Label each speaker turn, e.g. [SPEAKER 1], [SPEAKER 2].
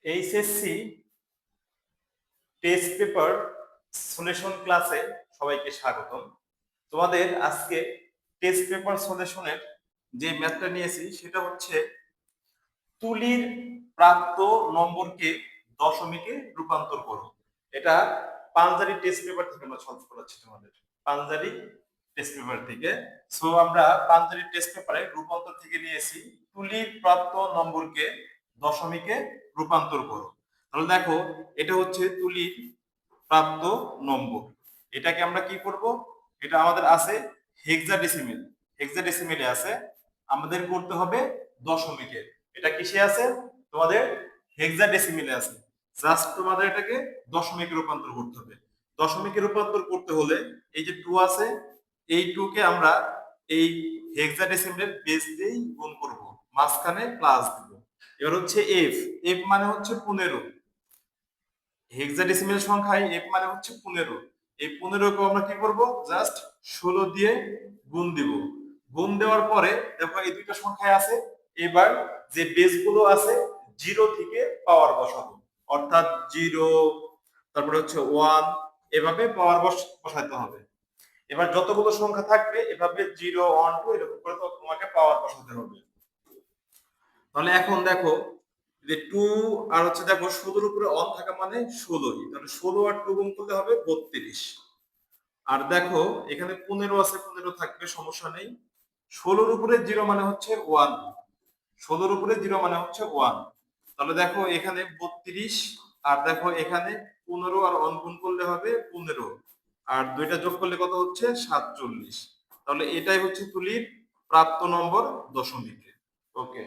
[SPEAKER 1] HSC test paper solution ক্লাসে সবাইকে স্বাগতম। তোমাদের আজকে টেস্ট পেপার সলিউশনের যে ম্যাথটা নিয়েছি সেটা হচ্ছে তুলির প্রাপ্ত নম্বরকে দশমিকে রূপান্তর করো। এটা পাঞ্জাবি টেস্ট পেপার থেকে আমরা সলভ করাচ্ছি তোমাদের, পাঞ্জাবি টেস্ট পেপার থেকে। সো আমরা পাঞ্জাবি টেস্ট পেপারে রূপান্তর থেকে নিয়েছি তুলির প্রাপ্ত নম্বরকে দশমিকে রূপান্তর করো। তাহলে দেখো, এটা হচ্ছে তুলির প্রাপ্ত নম্বর। এটাকে আমরা কি করব, এটা আমাদের আছে হেক্সাডেসিমেল, হেক্সাডেসিমেলে আছে, আমাদের করতে হবে দশমিকে। এটা কিসে আছে তোমাদের? হেক্সাডেসিমেলে আছে। জাস্ট তোমাদের এটাকে দশমিকে রূপান্তর করতে হবে। দশমিকে রূপান্তর করতে হলে এই যে 2 আছে, এই 2 কে আমরা এই হেক্সাডেসিমেলের বেস দিয়েই গুণ করব, মাঝখানে প্লাস দিব। এবার হচ্ছে এফ, এফ মানে হচ্ছে 15। হেক্সাডেসিমেল সংখ্যায় এফ মানে হচ্ছে 15। এই 15 কে আমরা কি করব, জাস্ট 16 দিয়ে গুণ দিব। গুণ দেওয়ার পরে দেখো এই দুইটা সংখ্যায় আছে, এবার যে বেস গুলো আছে 0 থেকে পাওয়ার বসাবো, অর্থাৎ 0, তারপরে হচ্ছে 1, এভাবে পাওয়ার বসাইতে হবে। এবার যতগুলো সংখ্যা থাকবে এভাবে 0, 1, 2 এরকম করে তোমাকে পাওয়ার বসাতে হবে। তাহলে এখন দেখো যে 2 আর হচ্ছে দেখো 16 উপরে অন থাকা মানে 16ই, তাহলে 16 আর 2 গুণ করলে হবে 32। আর দেখো এখানে 15 আছে, 15 থাকবে, সমস্যা নেই। 16 এর উপরে 0 মানে হচ্ছে 1, 16 এর উপরে 0 মানে হচ্ছে 1। তাহলে দেখো এখানে 32, আর দেখো এখানে 15 আর অন গুণ করলে হবে 15, আর দুইটা যোগ করলে কত হচ্ছে 47। তাহলে এটাই হচ্ছে তুলির প্রাপ্ত নম্বর দশমিকে। ওকে।